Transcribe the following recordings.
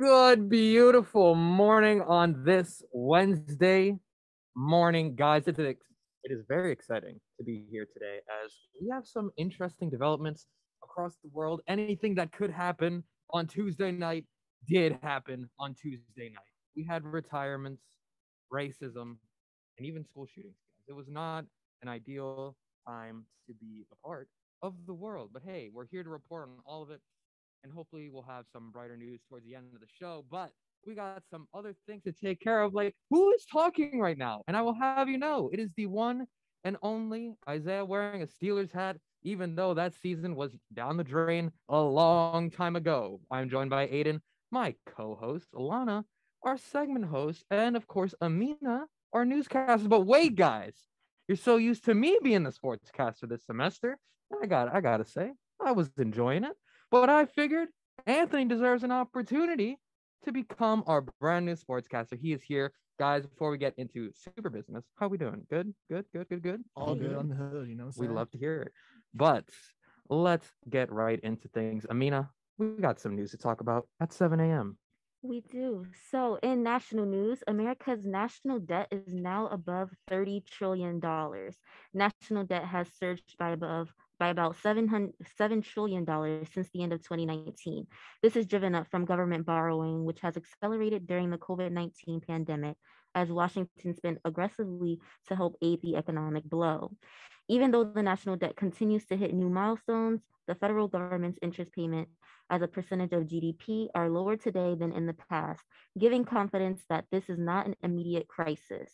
Good, beautiful morning on this Wednesday morning, guys. It is very exciting to be here today as we have some interesting developments across the world. Anything that could happen on Tuesday night did happen on Tuesday night. We had retirements, racism, and even school shootings. Guys. It was not an ideal time to be a part of the world, but hey, we're here to report on all of it and hopefully we'll have some brighter news towards the end of the show. But we got some other things to take care of, like who is talking right now? And I will have you know, it is the one and only Isaiah wearing a Steelers hat, even though that season was down the drain a long time ago. I'm joined by Aidan, my co-host, Alana, our segment host, and of course, Amina, our newscaster. But wait, guys, you're so used to me being the sportscaster this semester. I gotta say, I was enjoying it. But I figured Anthony deserves an opportunity to become our brand new sportscaster. He is here. Guys, before we get into super business, how we doing? Good? All good on the hood, you know what I'm We saying? love to hear it. But let's get right into things. Amina, we got some news to talk about at 7 a.m. We do. So, in national news, America's national debt is now above $30 trillion. National debt has surged by about $7 trillion since the end of 2019. This is driven up from government borrowing, which has accelerated during the COVID-19 pandemic as Washington spent aggressively to help aid the economic blow. Even though the national debt continues to hit new milestones, the federal government's interest payment as a percentage of GDP are lower today than in the past, giving confidence that this is not an immediate crisis.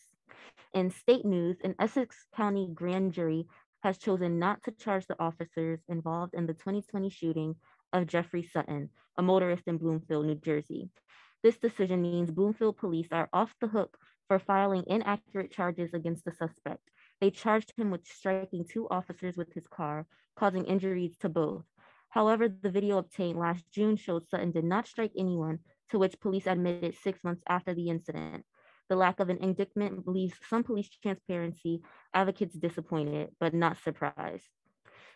In state news, an Essex County grand jury has chosen not to charge the officers involved in the 2020 shooting of Jeffrey Sutton, a motorist in Bloomfield, New Jersey. This decision means Bloomfield police are off the hook for filing inaccurate charges against the suspect. They charged him with striking two officers with his car, causing injuries to both. However, the video obtained last June showed Sutton did not strike anyone, to which police admitted 6 months after the incident. The lack of an indictment leaves some police transparency advocates disappointed, but not surprised.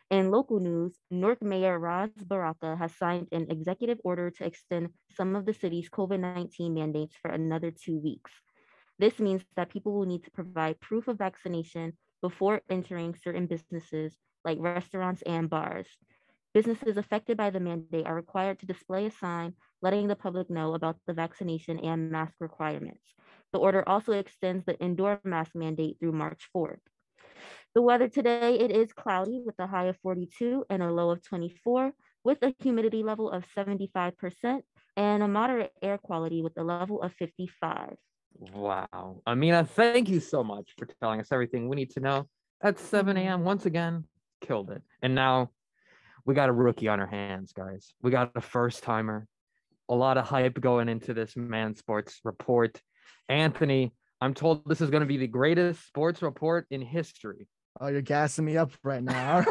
In local news, Newark Mayor Raz Baraka has signed an executive order to extend some of the city's COVID-19 mandates for another 2 weeks. This means that people will need to provide proof of vaccination before entering certain businesses like restaurants and bars. Businesses affected by the mandate are required to display a sign letting the public know about the vaccination and mask requirements. The order also extends the indoor mask mandate through March 4th. The weather today, it is cloudy with a high of 42 and a low of 24, with a humidity level of 75% and a moderate air quality with a level of 55. Wow. Amina, thank you so much for telling us everything we need to know at 7 a.m. Once again, killed it. And now we got a rookie on our hands, guys. We got a first timer. A lot of hype going into this Man Sports report. Anthony, I'm told this is going to be the greatest sports report in history. Oh, you're gassing me up right now.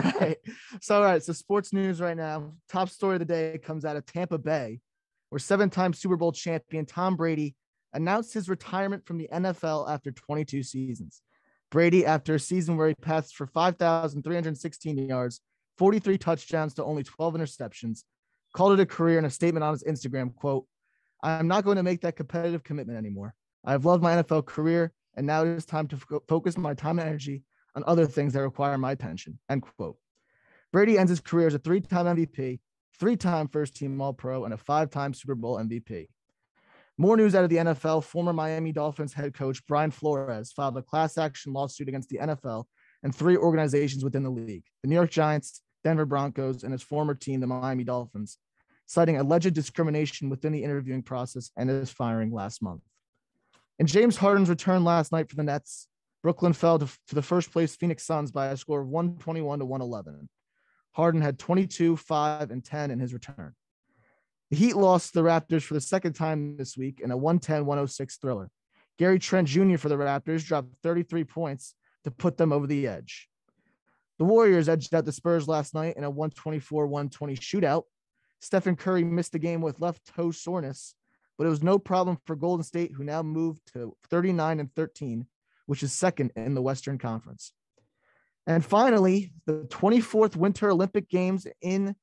All right. So sports news right now. Top story of the day comes out of Tampa Bay, where 7-time Super Bowl champion Tom Brady announced his retirement from the NFL after 22 seasons. Brady, after a season where he passed for 5,316 yards, 43 touchdowns to only 12 interceptions, called it a career in a statement on his Instagram, quote, "I'm not going to make that competitive commitment anymore. I've loved my NFL career, and now it is time to focus my time and energy on other things that require my attention," end quote. Brady ends his career as a 3-time MVP, 3-time first-team All-Pro, and a 5-time Super Bowl MVP. More news out of the NFL. Former Miami Dolphins head coach Brian Flores filed a class action lawsuit against the NFL and 3 organizations within the league, the New York Giants, Denver Broncos, and his former team, the Miami Dolphins, citing alleged discrimination within the interviewing process and his firing last month. In James Harden's return last night for the Nets, Brooklyn fell to the first place Phoenix Suns by a score of 121 to 111. Harden had 22, 5, and 10 in his return. The Heat lost to the Raptors for the second time this week in a 110-106 thriller. Gary Trent Jr. for the Raptors dropped 33 points to put them over the edge. The Warriors edged out the Spurs last night in a 124-120 shootout. Stephen Curry missed the game with left toe soreness, but it was no problem for Golden State, who now moved to 39-13, which is second in the Western Conference. And finally, the 24th Winter Olympic Games in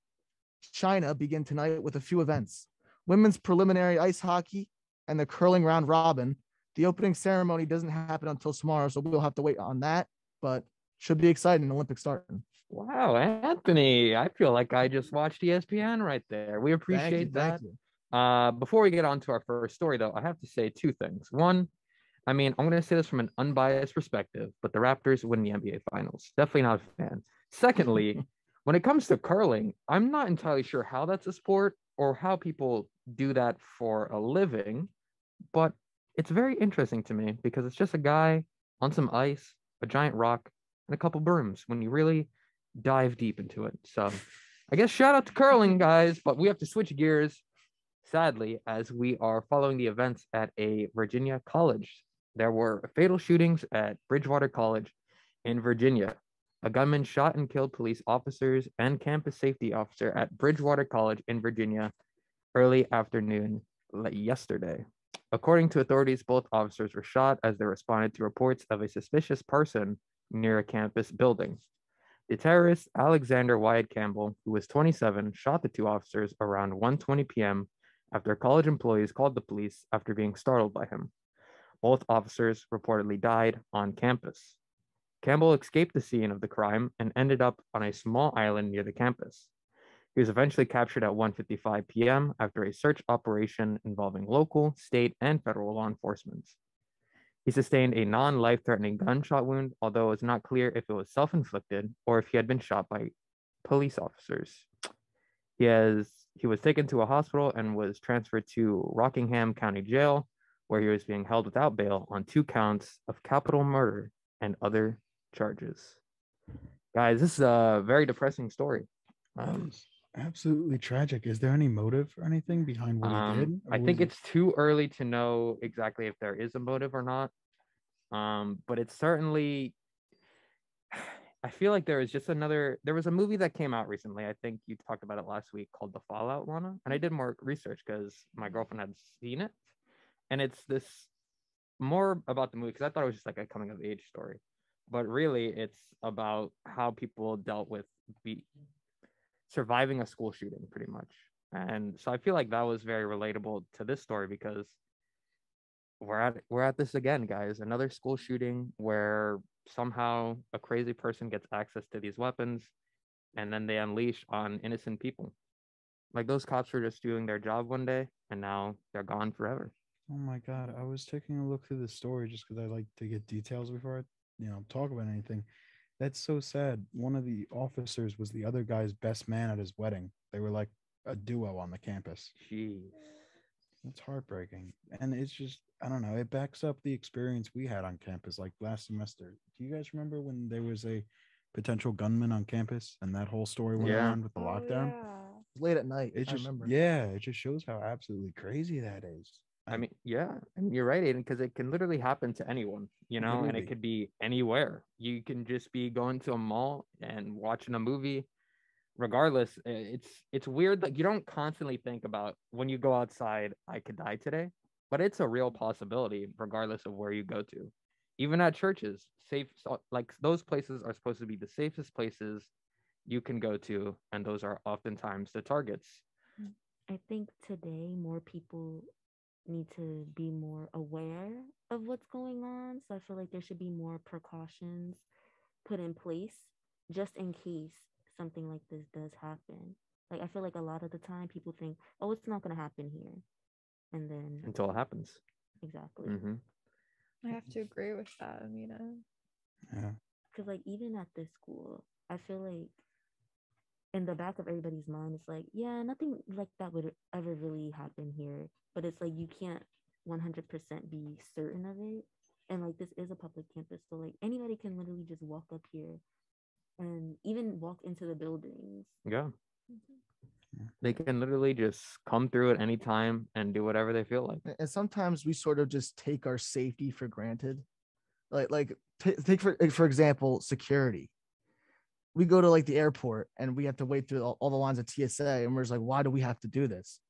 China begin tonight with a few events. women's preliminary ice hockey, and the curling round robin. The opening ceremony doesn't happen until tomorrow, so we'll have to wait on that, but should be exciting. Olympics starting. Wow, Anthony, I feel like I just watched ESPN right there. We appreciate that. Thank you. Before we get on to our first story, though, I have to say two things. One, I mean, I'm going to say this from an unbiased perspective, but the Raptors win the NBA Finals. Definitely not a fan. Secondly, when it comes to curling, I'm not entirely sure how that's a sport or how people do that for a living, but it's very interesting to me because it's just a guy on some ice, a giant rock, and a couple brooms when you really dive deep into it. So I guess shout out to curling, guys, but we have to switch gears, sadly, as we are following the events at a Virginia college. There were fatal shootings at Bridgewater College in Virginia. A gunman shot and killed police officers and campus safety officer at Bridgewater College in Virginia early afternoon yesterday. According to authorities, both officers were shot as they responded to reports of a suspicious person near a campus building. The terrorist, Alexander Wyatt Campbell, who was 27, shot the two officers around 1:20 p.m. after college employees called the police after being startled by him. Both officers reportedly died on campus. Campbell escaped the scene of the crime and ended up on a small island near the campus. He was eventually captured at 1:55 p.m. after a search operation involving local, state, and federal law enforcement. He sustained a non-life-threatening gunshot wound, although it's not clear if it was self-inflicted or if he had been shot by police officers. He was taken to a hospital and was transferred to Rockingham County Jail, where he was being held without bail on 2 counts of capital murder and other charges. Guys, this is a very depressing story. Absolutely tragic. Is there any motive or anything behind what he did? I think it's too early to know exactly if there is a motive or not. But it's certainly, I feel like there was a movie that came out recently. I think you talked about it last week called The Fallout, Lana. And I did more research because my girlfriend had seen it. And it's this more about the movie because I thought it was just like a coming of age story. But really, it's about how people dealt with surviving a school shooting pretty much. And so I feel like that was very relatable to this story because we're at this again, guys. Another school shooting where somehow a crazy person gets access to these weapons and then they unleash on innocent people. Like those cops were just doing their job one day and now they're gone forever. Oh my God. I was taking a look through the story just because I like to get details before I, talk about anything. That's so sad. One of the officers was the other guy's best man at his wedding. They were like a duo on the campus. Jeez. That's heartbreaking. And it's just, I don't know, it backs up the experience we had on campus like last semester. Do you guys remember when there was a potential gunman on campus and that whole story went around with the lockdown? Yeah. Late at night. It just, remember. yeah, it just shows how absolutely crazy that is. I mean, yeah, and you're right, Aidan, because it can literally happen to anyone, and it could be anywhere. You can just be going to a mall and watching a movie. Regardless, it's weird that you don't constantly think about when you go outside, I could die today, but it's a real possibility regardless of where you go to. Even at churches, like those places are supposed to be the safest places you can go to, and those are oftentimes the targets. I think today more people need to be more aware of what's going on. So I feel like there should be more precautions put in place just in case something like this does happen. Like I feel like a lot of the time people think, oh, it's not going to happen here. And then Until it happens. Exactly. Mm-hmm. I have to agree with that, Amina. Yeah. Because like even at this school, I feel like in the back of everybody's mind, it's like, yeah, nothing like that would ever really happen here. But it's like you can't 100% be certain of it. And like this is a public campus, so like anybody can literally just walk up here and even walk into the buildings. Yeah. They can literally just come through at any time and do whatever they feel like. And sometimes we sort of just take our safety for granted. Take for example, security. We go to like the airport and we have to wait through all the lines of TSA, and we're just like, why do we have to do this?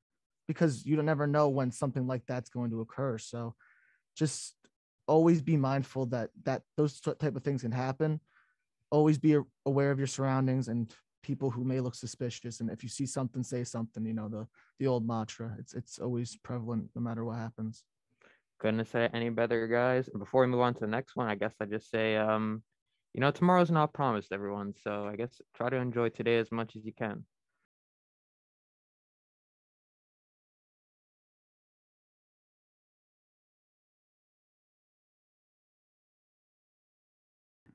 Because you don't never know when something like that's going to occur. So just always be mindful that those type of things can happen. Always be aware of your surroundings and people who may look suspicious. And if you see something, say something. You know, the old mantra. It's always prevalent no matter what happens. Couldn't have said it any better, guys. And before we move on to the next one, I guess I just say, tomorrow's not promised, everyone. So I guess try to enjoy today as much as you can.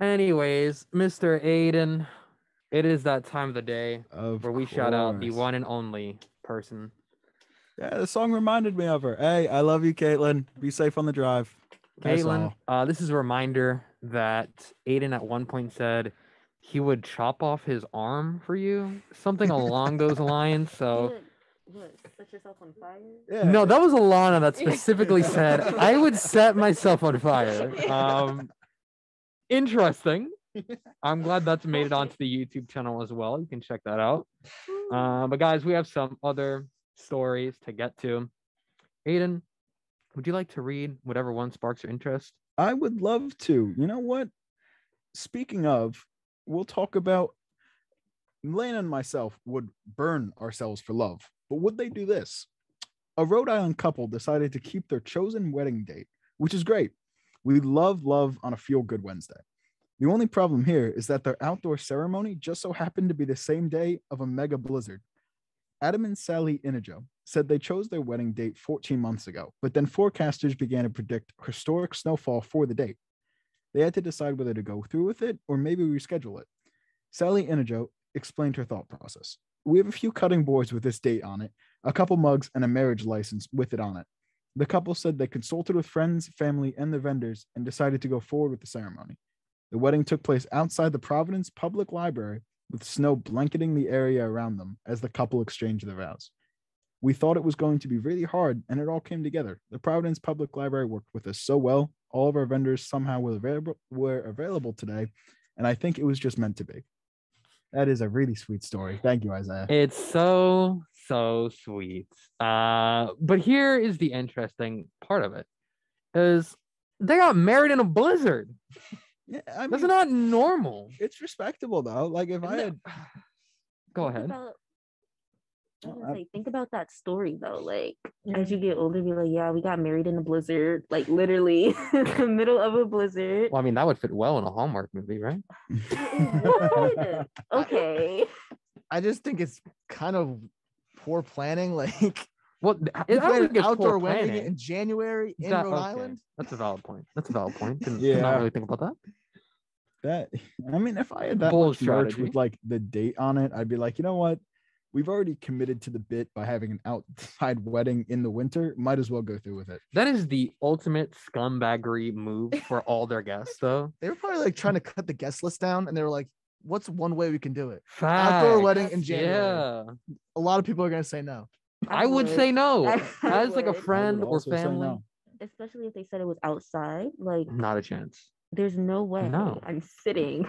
Anyways, Mr. Aidan, it is that time of the day where we shout out the one and only person. Yeah, the song reminded me of her. Hey, I love you, Caitlin. Be safe on the drive. Caitlin, this is a reminder that Aidan at one point said he would chop off his arm for you, something along those lines. So, what? Set yourself on fire? Yeah. No, that was Alana that specifically said I would set myself on fire. Interesting. I'm glad that's made it onto the YouTube channel as well. You can check that out. But guys, we have some other stories to get to. Aidan, would you like to read whatever one sparks your interest? I would love to. You know what? Speaking of, we'll talk about Lana and myself would burn ourselves for love. But would they do this? A Rhode Island couple decided to keep their chosen wedding date, which is great. We love love on a feel-good Wednesday. The only problem here is that their outdoor ceremony just so happened to be the same day of a mega blizzard. Adam and Sally Inigo said they chose their wedding date 14 months ago, but then forecasters began to predict historic snowfall for the date. They had to decide whether to go through with it or maybe reschedule it. Sally Inigo explained her thought process. We have a few cutting boards with this date on it, a couple mugs, and a marriage license with it on it. The couple said they consulted with friends, family, and the vendors and decided to go forward with the ceremony. The wedding took place outside the Providence Public Library with snow blanketing the area around them as the couple exchanged their vows. We thought it was going to be really hard, and it all came together. The Providence Public Library worked with us so well. All of our vendors somehow were available today, and I think it was just meant to be. That is a really sweet story. Thank you, Isaiah. It's so sweet. But here is the interesting part of it, is they got married in a blizzard. Yeah, I mean, that's not normal. It's respectable though. Like if I had, go ahead. Think about that story though. Like as you get older, be like, yeah, we got married in a blizzard, like literally in the middle of a blizzard. Well, I mean, that would fit well in a Hallmark movie, right? What? Okay. I just think it's kind of poor planning. Like, well, you played an outdoor wedding in January in Rhode Island. That's a valid point. Didn't Yeah. not really think about that. I mean, if I had that much merch with like the date on it, I'd be like, you know what? We've already committed to the bit by having an outside wedding in the winter. Might as well go through with it. That is the ultimate scumbaggery move for all their guests, though. They were probably like trying to cut the guest list down, and they were like, what's one way we can do it? Facts. Outdoor wedding in January. Yeah. A lot of people are going to say no. I would say no. I As like a would. friend or Also say family. no. Especially if they said it was outside. Like, Not a chance. there's no way No. I'm sitting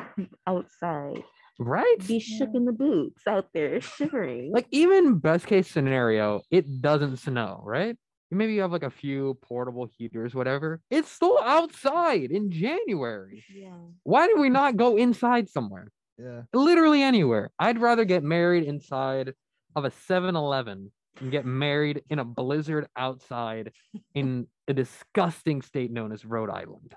outside. Right? Be shook in the boots out there, shivering. Like, even best case scenario, it doesn't snow, right? Maybe you have like a few portable heaters, whatever. It's still outside in January. yeah. Why do we not go inside somewhere? Yeah. Literally anywhere. I'd rather get married inside of a 7-Eleven and get married in a blizzard outside in a disgusting state known as Rhode Island.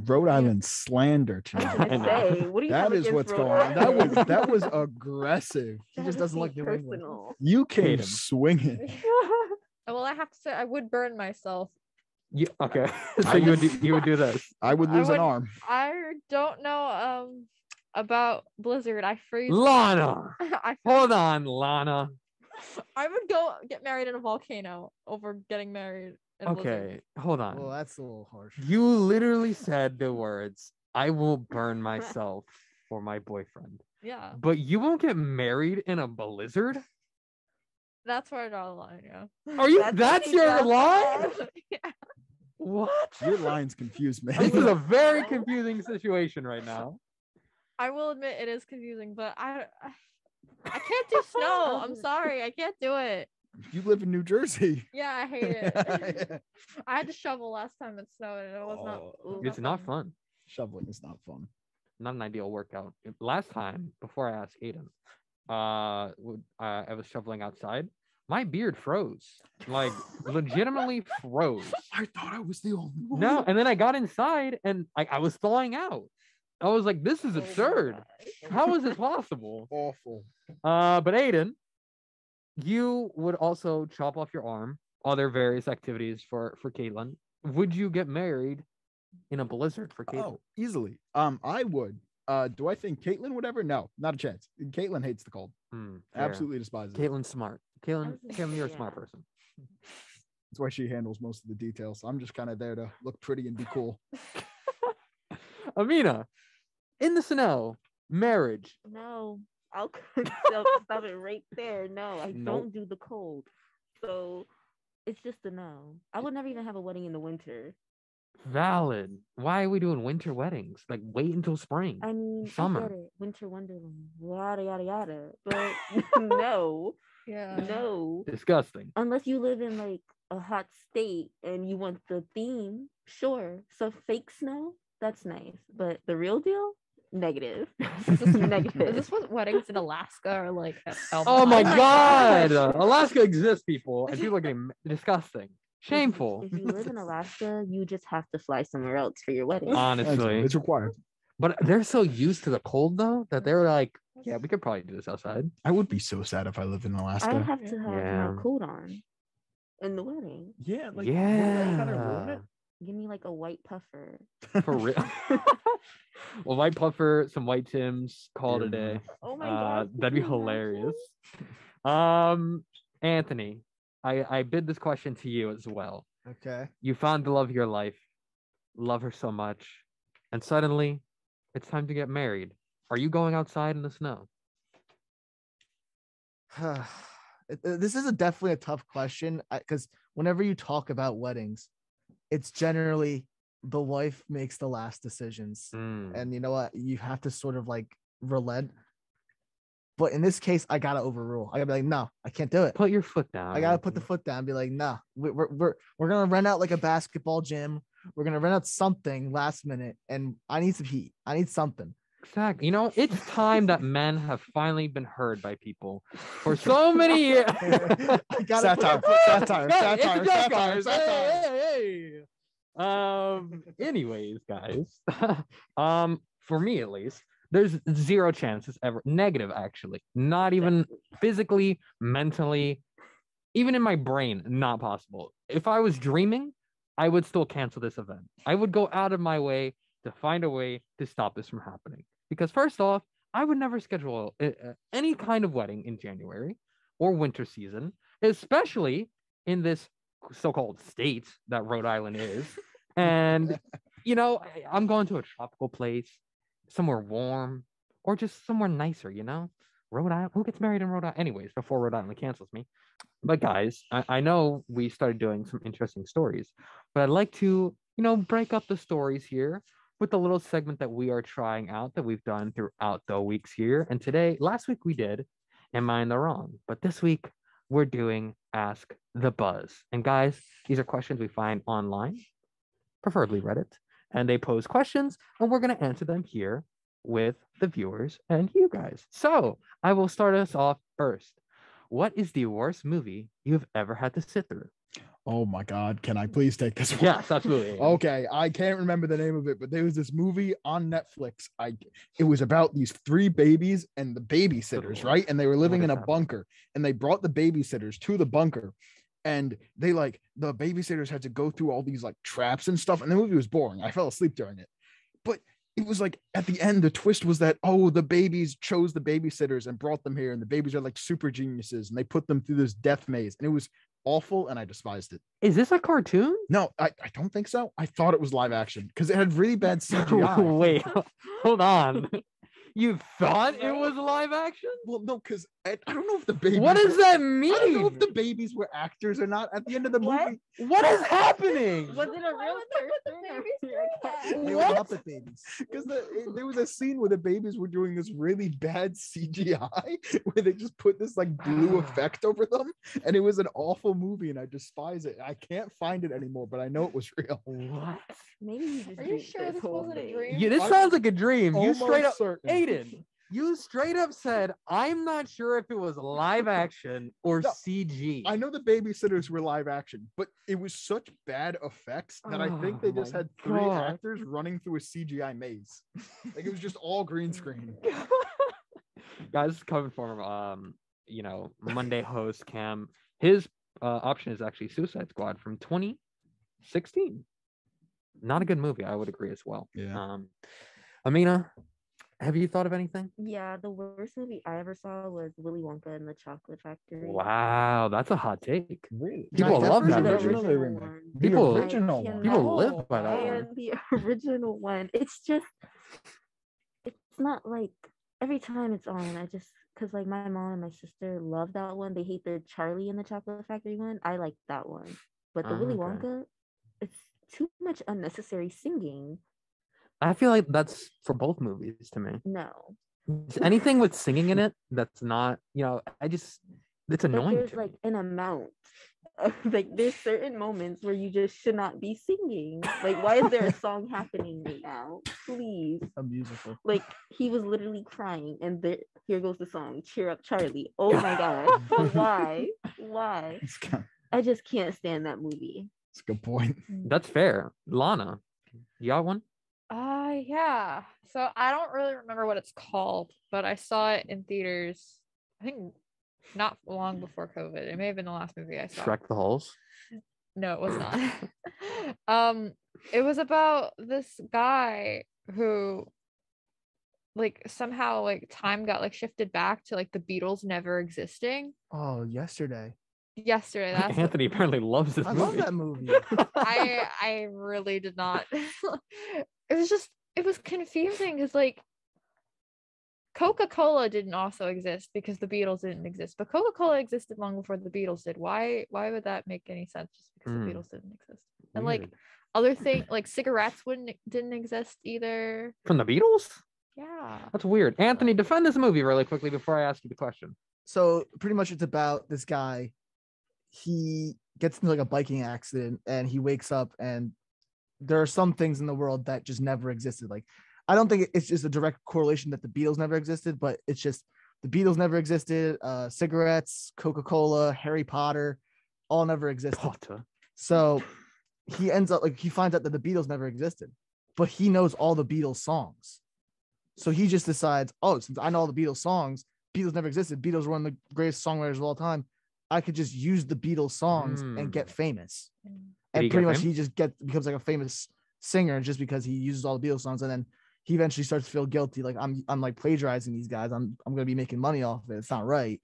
Rhode Island slander I was tonight. gonna say, what do you have That is against what's Rhode going on. Island? That was aggressive. He just doesn't like New England. personal. You came Hate him. swinging. Well, I have to say, I would burn myself. Yeah, okay. So you would do this. I would I lose an would- arm. I don't know about blizzard. I freeze. Lana. I Hold on, Lana. I would go get married in a volcano over getting married in a blizzard. Okay, hold on. Well, that's a little harsh. You literally said the words, I will burn myself for my boyfriend. Yeah, But you won't get married in a blizzard? that's where I draw the line. Yeah. Are you That's that's what he your does. line? Yeah. What? Your lines confuse me. This is a very confusing situation right now. I will admit it is confusing, but I can't do snow. I'm sorry, I can't do it. You live in New Jersey. Yeah, I hate it. I had to shovel last time it snowed, and it was not. Oh. It's not fun. Shoveling is not fun. not an ideal workout. Last time, before I asked Aidan, I was shoveling outside. My beard froze, like legitimately froze. I thought I was the only one. No, and then I got inside and I was thawing out. I was like, this is Oh my absurd. gosh. How is this possible? Awful. But Aidan, you would also chop off your arm, other various activities for Caitlin. Would you get married in a blizzard for Caitlin? Oh, easily. I would. Do I think Caitlin would ever? No, not a chance. Caitlin hates the cold. Fair. Absolutely despises it. Caitlin's smart. Caitlin, you're a Yeah. smart person. That's why she handles most of the details. I'm just kind of there to look pretty and be cool. Amina, in the snow, marriage. No, I'll stop it right there. No, I Nope. don't do the cold. So it's just a no. I would never even have a wedding in the winter. Valid. Why are we doing winter weddings? Like, wait until spring. I mean, Summer. I get it. Winter wonderland, yada yada yada. But no, Yeah. no. Disgusting. Unless you live in like a hot state and you want the theme, sure. So fake snow, that's nice. But the real deal, negative. Just Is negative. this what weddings in Alaska are like? Oh my my God. gosh. Alaska exists, people, and people are getting disgusting. Shameful. If you live in Alaska, you just have to fly somewhere else for your wedding. Honestly. It's required. But they're so used to the cold, though, that they're like, yeah, we could probably do this outside. I would be so sad if I lived in I Alaska. have to have Yeah. my coat on in the wedding. Yeah, like Yeah. Give me like a white puffer. For real. Well, white puffer, some white Tims, call it a day. Oh my god. That'd be hilarious. Anthony, I bid this question to you as well. Okay. You found the love of your life, love her so much, and suddenly it's time to get married. Are you going outside in the snow? This is definitely a tough question because whenever you talk about weddings, it's generally the wife makes the last decisions. Mm. And you know what? You have to sort of like relent. But in this case, I gotta overrule. I gotta be like, no, I can't do it. Put your foot down. I gotta put the foot down and be like, no, we're gonna rent out like a basketball gym. We're gonna rent out something last minute, and I need some heat. I need something. Exactly. You know, it's time that men have finally been heard by people for so many years. I gotta Satire, put- satire, Yeah, it's a satire, joke, satire, guys. satire. Hey. Anyways, guys. For me at least, there's zero chances ever. Negative, actually. Not even physically, mentally, even in my brain, not possible. If I was dreaming, I would still cancel this event. I would go out of my way to find a way to stop this from happening. Because first off, I would never schedule any kind of wedding in January or winter season, especially in this so-called state that Rhode Island is. And, you know, I'm going to a tropical place, somewhere warm, or just somewhere nicer, you know? Rhode Island, who gets married in Rhode Island? Anyways, before Rhode Island cancels me. But guys, I know we started doing some interesting stories, but I'd like to, you know, break up the stories here with a little segment that we are trying out that we've done throughout the weeks here. And last week we did Am I in the Wrong? But this week we're doing Ask the Buzz. And guys, these are questions we find online, preferably Reddit, and they pose questions, and we're going to answer them here with the viewers and you guys. So I will start us off first. What is the worst movie you've ever had to sit through? Oh my God. Can I please take this one? Yes, absolutely. Okay, I can't remember the name of it, but there was this movie on Netflix. It was about these three babies and the babysitters, right? And they were living in a bunker, and they brought the babysitters to the bunker, and they the babysitters had to go through all these like traps and stuff. And the movie was boring. I fell asleep during it, but it was like at the end, the twist was that, oh, the babies chose the babysitters and brought them here, and the babies are like super geniuses, and they put them through this death maze, and it was awful, and I despised it. Is this a cartoon? No, I don't think so. I thought it was live action because it had really bad CGI. Wait, hold on. You thought it was live action? Well, no, because I don't know if the babies. What does that I don't know if mean? the babies were actors or not. At the end of the What? movie, What is happening? Was it a Why real would they put the person? babies Yeah, through I that? can't- They were What? Muppet babies. because there was a scene where the babies were doing this really bad CGI where they just put this like blue effect over them, and it was an awful movie, and I despise it. I can't find it anymore, but I know it was real. What? Maybe you just Are you dreamed sure this whole wasn't a thing. dream? Yeah, this I'm sounds like a dream. You straight up, Almost certain. Aidan. You straight up said, "I'm not sure if it was live action or No, CG." I know the babysitters were live action, but it was such bad effects that I think they Oh just my had three God. actors running through a CGI maze. Like it was just all green screen. Guys, this is coming from Monday host Cam. His option is actually Suicide Squad from 2016. Not a good movie, I would agree as well. Yeah. Amina, have you thought of anything? Yeah, the worst movie I ever saw was Willy Wonka and the Chocolate Factory. Wow, that's a hot take. Really? People Johnny love Depp that or the movie. original? one. People- The original I one. People cannot live by that one. stand the original one. It's just, it's not like every time it's on, because like my mom and my sister love that one. They hate the Charlie and the Chocolate Factory one. I like that one. But the Willy Okay. Wonka, it's too much unnecessary singing. I feel like that's for both movies to me. No. Anything with singing in it that's not, it's But annoying there's to like me. an amount. Like there's certain moments where you just should not be singing. Like, why is there a song happening right now? Please. A musical. Like he was literally crying, and here goes the song, "Cheer Up, Charlie." Oh my god, why? Why? It's kind I just can't stand that movie. it's a good point. That's fair. Lana, you got one? Yeah. So I don't really remember what it's called, but I saw it in theaters. I think not long before COVID. It may have been the last movie I saw. Shrek the Halls. No, it was not. It was about this guy who like somehow like time got like shifted back to like the Beatles never existing. Oh, yesterday. Yesterday, that's what- Anthony apparently loves this I movie. love that movie. I really did not. It was confusing because like Coca-Cola didn't also exist because the Beatles didn't exist, but Coca-Cola existed long before the Beatles did. Why would that make any sense just because the Beatles didn't exist? And like Weird. other thing like cigarettes didn't exist either. From the Beatles? Yeah. That's weird. Anthony, defend this movie really quickly before I ask you the question. So pretty much it's about this guy. He gets into like a biking accident and he wakes up, and there are some things in the world that just never existed. Like, I don't think it's just a direct correlation that the Beatles never existed, but it's just the Beatles never existed. Cigarettes, Coca-Cola, Harry Potter, all never existed. Potter. So he ends up he finds out that the Beatles never existed, but he knows all the Beatles songs. So he just decides, oh, since I know all the Beatles songs, Beatles never existed. Beatles were one of the greatest songwriters of all time. I could just use the Beatles songs and get famous. Did And he pretty get much famous? he just becomes like a famous singer just because he uses all the Beatles songs. And then he eventually starts to feel guilty. Like I'm like plagiarizing these guys. I'm gonna be making money off of it. It's not right.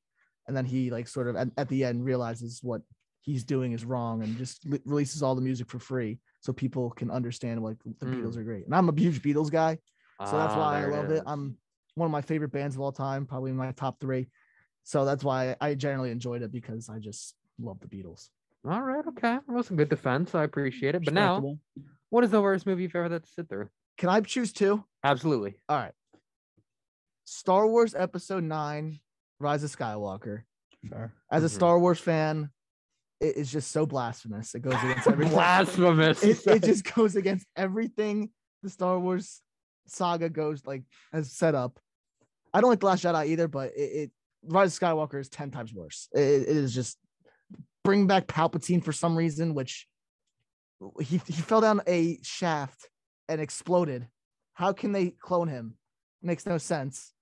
And then he like sort of at the end realizes what he's doing is wrong and just releases all the music for free so people can understand like the Beatles are great. And I'm a huge Beatles guy, so that's why I there love it. is. I'm one of my favorite bands of all time, probably in my top 3. So that's why I generally enjoyed it, because I just love the Beatles. All right, okay. That was a good defense. I appreciate it. But now, Respectable. what is the worst movie you've ever had to sit through? Can I choose 2? Absolutely. All right. Star Wars Episode 9, Rise of Skywalker. Fair. As a Mhm. Star Wars fan, it is just so blasphemous. It goes against everything. Blasphemous. It just goes against everything the Star Wars saga goes has set up. I don't like The Last Jedi either, but it Rise of Skywalker is 10 times worse. It is just bring back Palpatine for some reason, which he fell down a shaft and exploded. How can they clone him? Makes no sense.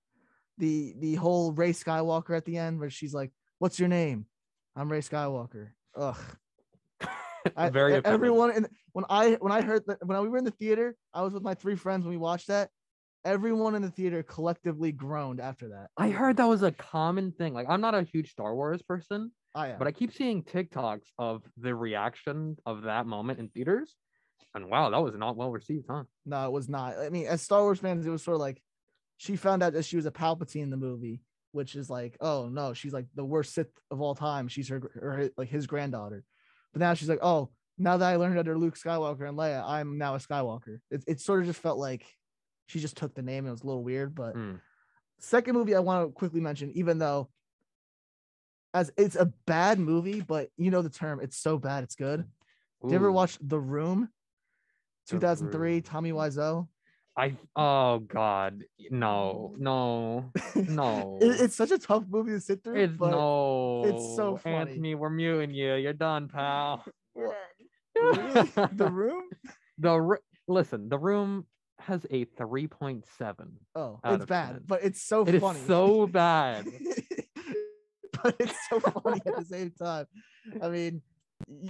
The whole Rey Skywalker at the end where she's like, "What's your name?" "I'm Rey Skywalker." Ugh. Very offended. Everyone when I heard that, when we were in the theater, I was with my 3 friends when we watched that. Everyone in the theater collectively groaned after that. I heard that was a common thing. Like, I'm not a huge Star Wars person, I am. but I keep seeing TikToks of the reaction of that moment in theaters. And wow, that was not well received, huh? No, it was not. I mean, as Star Wars fans, it was sort of like, she found out that she was a Palpatine in the movie, which is like, oh no, she's like the worst Sith of all time. She's his granddaughter. But now she's like, oh, now that I learned under Luke Skywalker and Leia, I'm now a Skywalker. It sort of just felt like she just took the name and it was a little weird. But second movie I want to quickly mention, even though as it's a bad movie, but you know the term, it's so bad it's good. Did you ever watch The Room? 2003, Tommy Wiseau. Oh God, no. It's such a tough movie to sit through. It's so funny. Anthony, we're muting you. You're done, pal. The Room? Listen, The Room has a 3.7. Oh, it's bad, 10. But it's so funny. It's so bad. But it's so funny at the same time. I mean,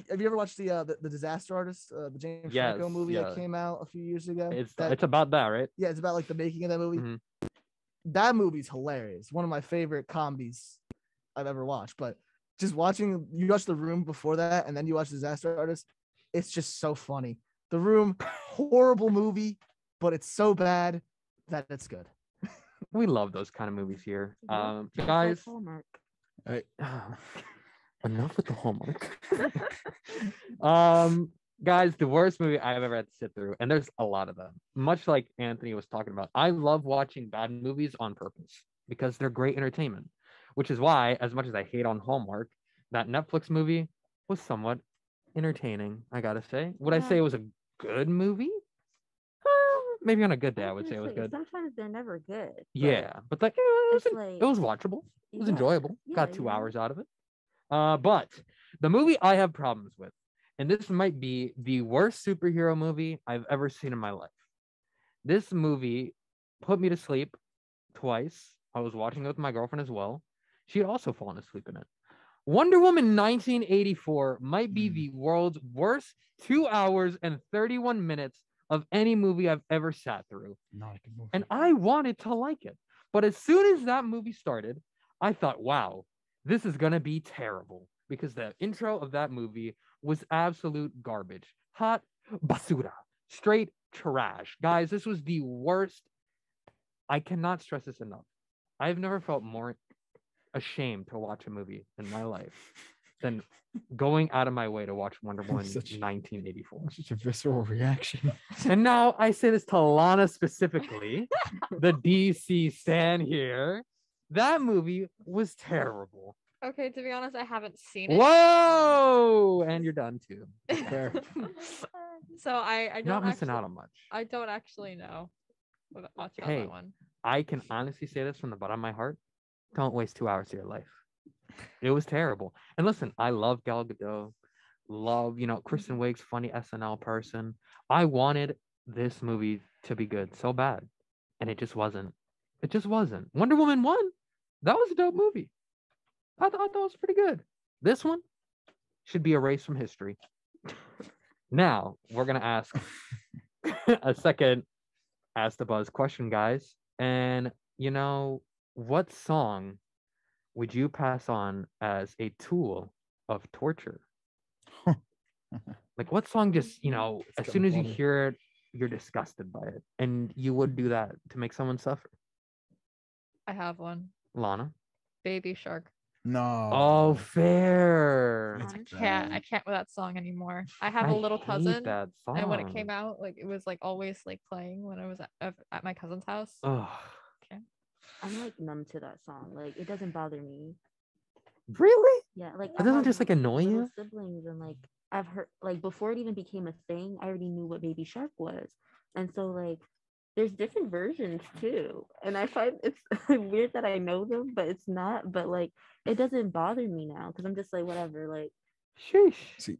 have you ever watched the Disaster Artist, the James Franco movie that came out a few years ago? It's about that, right? Yeah, it's about like the making of that movie. Mm-hmm. That movie's hilarious. One of my favorite comedies I've ever watched. But just you watch The Room before that, and then you watch Disaster Artist. It's just so funny. The Room, horrible movie, but it's so bad that it's good. We love those kind of movies here, guys. Enough with the Hallmark. Guys, the worst movie I've ever had to sit through, and there's a lot of them. Much like Anthony was talking about, I love watching bad movies on purpose because they're great entertainment. Which is why, as much as I hate on Hallmark, that Netflix movie was somewhat entertaining. I gotta say, would I say it was a good movie? Maybe on a good day, I would say it was good. Sometimes they're never good. Yeah, but like it was watchable. It was enjoyable. Got 2 hours out of it. But the movie I have problems with, and this might be the worst superhero movie I've ever seen in my life. This movie put me to sleep twice. I was watching it with my girlfriend as well. She had also fallen asleep in it. Wonder Woman 1984 might be the world's worst 2 hours and 31 minutes of any movie I've ever sat through. Not a good movie. And I wanted to like it. But as soon as that movie started, I thought, wow, this is going to be terrible. Because the intro of that movie was absolute garbage. Hot basura. Straight trash. Guys, this was the worst. I cannot stress this enough. I've never felt more ashamed to watch a movie in my life than going out of my way to watch Wonder Woman 1984. Such a visceral reaction. And now I say this to Lana specifically, the DC stan here. That movie was terrible. Okay, to be honest, I haven't seen it. Whoa! And you're done too. Fair. So I don't. You're not missing out on much. I don't actually know much about that one. I can honestly say this from the bottom of my heart. Don't waste 2 hours of your life. It was terrible. And listen, I love Gal Gadot. Love, Kristen Wiig's funny SNL person. I wanted this movie to be good so bad. And it just wasn't. It just wasn't. Wonder Woman 1, that was a dope movie. I thought that was pretty good. This one should be erased from history. Now, we're going to ask a second Ask the Buzz question, guys. And, what song would you pass on as a tool of torture? Like, what song just, as soon as you hear it, you're disgusted by it. And you would do that to make someone suffer? I have one. Lana? Baby Shark. No. Oh, fair. I can't with that song anymore. I have a little cousin, that song. and when it came out, like it was like always like playing when I was at my cousin's house. Oh. Okay. I'm like numb to that song. Like it doesn't bother me. Really? Yeah, like it doesn't just like annoy you. Siblings and like I've heard like before it even became a thing, I already knew what Baby Shark was, and so like there's different versions too, and I find it's weird that I know them, but it's not. But like it doesn't bother me now because I'm just like whatever. Like, sheesh. See,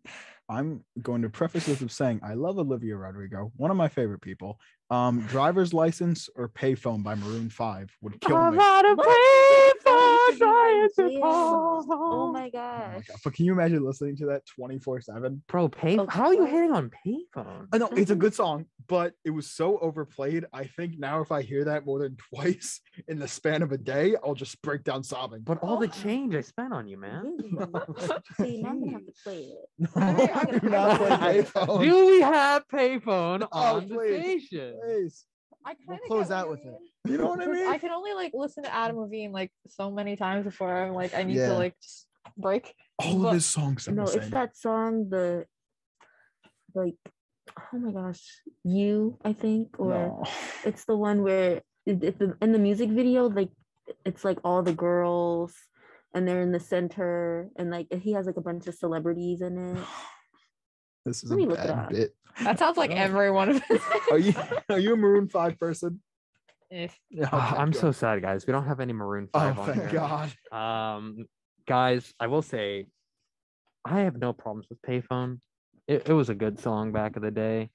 I'm going to preface this with saying I love Olivia Rodrigo, one of my favorite people. Driver's License or Payphone by Maroon 5 would kill me. Oh my gosh. But can you imagine listening to that 24/7? Bro, how are you hating on Payphone? I know it's a good song, but it was so overplayed. I think now if I hear that more than twice in the span of a day, I'll just break down sobbing. But all the change I spent on you, man. See, now I'm gonna have to play it. No, I do not play Payphone. Do we have Payphone on the please, station? Please. I kind we'll of close out with it. You know what I mean? I can only like listen to Adam Levine like so many times before I'm like I need to Yeah. like just break. All But- of his songs sound No, the it's same. that song, the like, oh my gosh, You, I think, or No. it's the one where in the music video, like it's like all the girls and they're in the center, and like he has like a bunch of celebrities in it. This is Let a me look it bad up. bit. That sounds like Oh. every one of his. Are you a Maroon 5 person? Eh. Yeah, I'm okay, so go. sad, guys. We don't have any Maroon Oh, 5 on thank here. God. Guys, I will say, I have no problems with Payphone. It was a good song back in the day.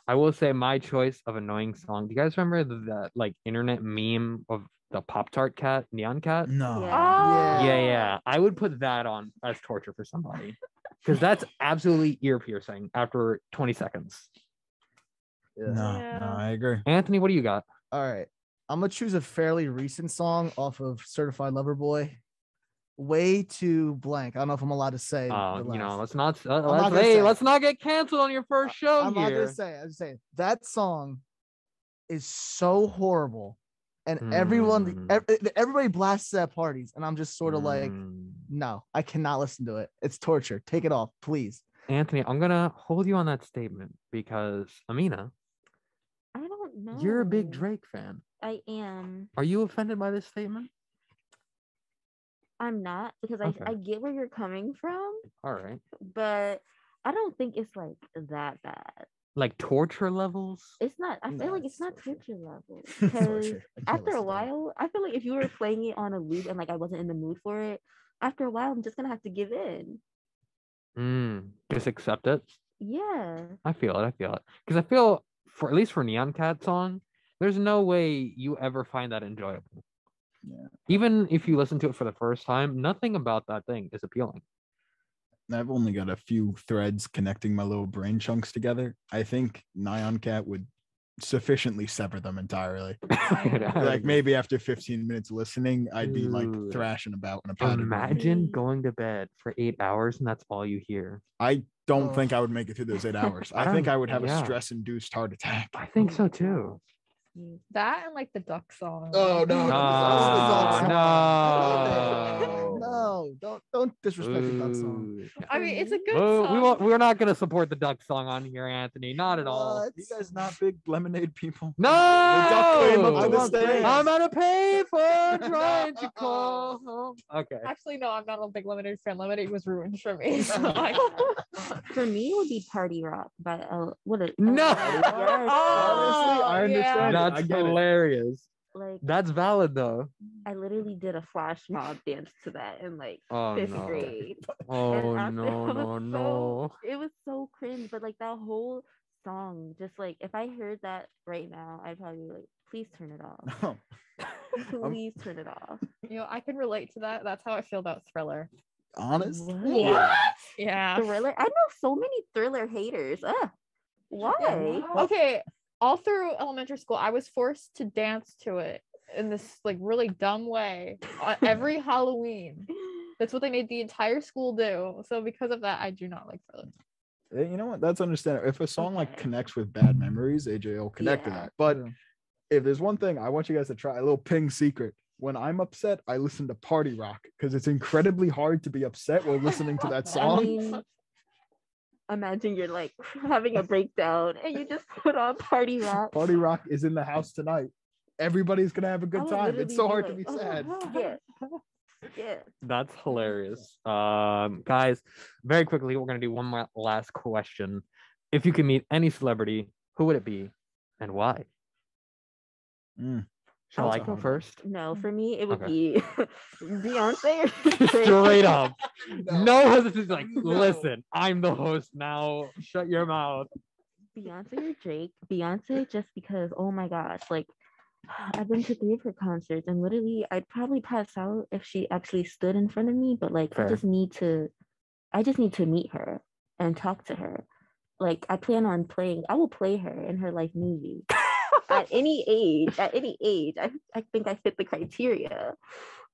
I will say my choice of annoying song. Do you guys remember that like internet meme of the Pop-Tart cat, Neon Cat? No. Yeah. Yeah. I would put that on as torture for somebody because that's absolutely ear piercing after 20 seconds. No, Yeah. I agree. Anthony, what do you got? All right. I'm gonna choose a fairly recent song off of Certified Lover Boy. Way too blank. I don't know if I'm allowed to say. the last. Let's not not gonna say it. let's not get canceled on your first show I'm not here. gonna say. I'm just saying that song is so horrible, and Hmm. everybody blasts it at parties, and I'm just sort of like, Mm. no, I cannot listen to it. It's torture. Take it off, please. Anthony, I'm gonna hold you on that statement because Amina, I don't know. you're a big Drake fan. I am. Are you offended by this statement? I'm not, because Okay. I get where you're coming from, All right. but I don't think it's like that bad. Like torture levels? It's not. I No, feel like it's it's not torture. torture level It's because torture. I can't after a listen to it. while, I feel like if you were playing it on a loop and like I wasn't in the mood for it, after a while, I'm just gonna have to give in. Just accept it. Yeah. I feel it. Because I feel for at least for Neon Cat song, there's no way you ever find that enjoyable. Yeah. Even if you listen to it for the first time, nothing about that thing is appealing. I've only got a few threads connecting my little brain chunks together. I think Nyan Cat would sufficiently sever them entirely. Like maybe after 15 minutes listening, I'd be like Dude. thrashing about in a padded room. Imagine going to bed for 8 hours and that's all you hear. I don't Oh. think I would make it through those 8 hours. I I think don't- I would have yeah. a stress-induced heart attack. I think so too. That and like the duck song. Oh, no. No. Don't disrespect the duck song. Ooh. I mean, it's a good Well, song. we're not gonna support the duck song on here, Anthony. Not at all. What? You guys not big lemonade people? No, The duck came up I to the want stage. praise. I'm gonna pay for trying to call home. Okay. Actually, no, I'm not a big Lemonade fan. Lemonade was ruined for me. So I, For me, it would be Party Rock by what a No. yes. Honestly, I understand. That's I get it. hilarious. Like That's valid though. I literally did a flash mob dance to that in like Oh fifth no. grade. Oh And after- no, it was no, no. It was so cringe, but like that whole song, just like if I heard that right now, I'd probably be like, please turn it off. Please turn it off. you know, I can relate to that. That's how I feel about Thriller. Honest? What? Yeah. Thriller? I know so many Thriller haters. Why? Okay. All through elementary school, I was forced to dance to it in this like really dumb way on every Halloween. That's what they made the entire school do. So because of that, I do not like Thriller. You know what? That's understandable. If a song like Okay. connects with bad memories, AJ will connect to Yeah. that. But if there's one thing I want you guys to try, a little ping secret. When I'm upset, I listen to Party Rock because it's incredibly hard to be upset while listening to that I song. mean, imagine you're like having a breakdown and you just put on Party Rock. Party Rock is in the house tonight. Everybody's gonna have a I good would time. literally It's so be hard to like, be sad. Yeah. Yeah. That's hilarious. Guys, very quickly, we're gonna do one more last question. If you could meet any celebrity, who would it be and why? Shall That's I a go hard one. first? No, for me it would Okay. be Beyonce. or Drake. Straight up. No hesitation. Like, No. listen, I'm the host now. Shut your mouth. Beyonce or Drake. Beyonce just because, oh my gosh, like I've been to 3 of her concerts and literally I'd probably pass out if she actually stood in front of me, but like Fair. I just need to meet her and talk to her. Like I will play her in her like movie. At any age, I think I fit the criteria.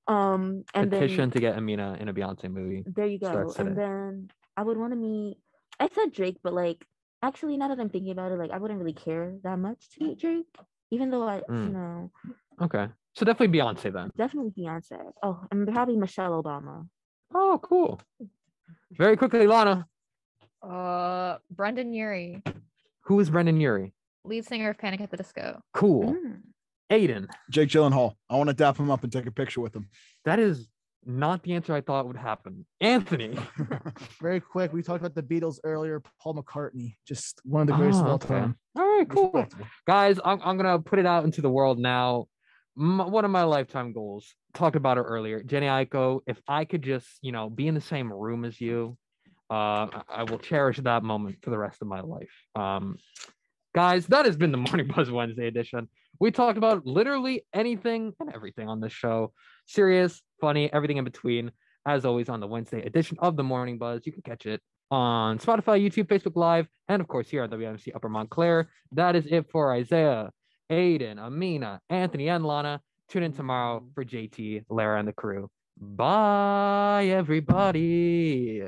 And Petition then to get Amina in a Beyonce movie. there you go. starts today. And then I would want to meet. I said Drake, but like actually, now that I'm thinking about it, like I wouldn't really care that much to meet Drake. Even though Okay. So definitely Beyonce then. definitely Beyonce. Oh, and probably Michelle Obama. Oh, cool. Very quickly, Lana. Brendan Urie, Who is Brendan Urie? lead singer of Panic at the Disco. Cool. Mm. Aidan. Jake Gyllenhaal. I want to dap him up and take a picture with him. That is not the answer I thought would happen. Anthony. Very quick. We talked about the Beatles earlier. Paul McCartney, just one of the greatest of all Okay. time. All right, cool. Respectable. Guys, I'm gonna put it out into the world now. One of my lifetime goals. Talked about it earlier. Jenny Aiko, if I could just, be in the same room as you, I will cherish that moment for the rest of my life. Guys, that has been the Morning Buzz Wednesday edition. We talked about literally anything and everything on this show. Serious, funny, everything in between. As always, on the Wednesday edition of the Morning Buzz, you can catch it on Spotify, YouTube, Facebook Live, and of course here on WMC Upper Montclair. That is it for Isaiah, Aidan, Amina, Anthony, and Lana. Tune in tomorrow for JT, Lara, and the crew. Bye, everybody.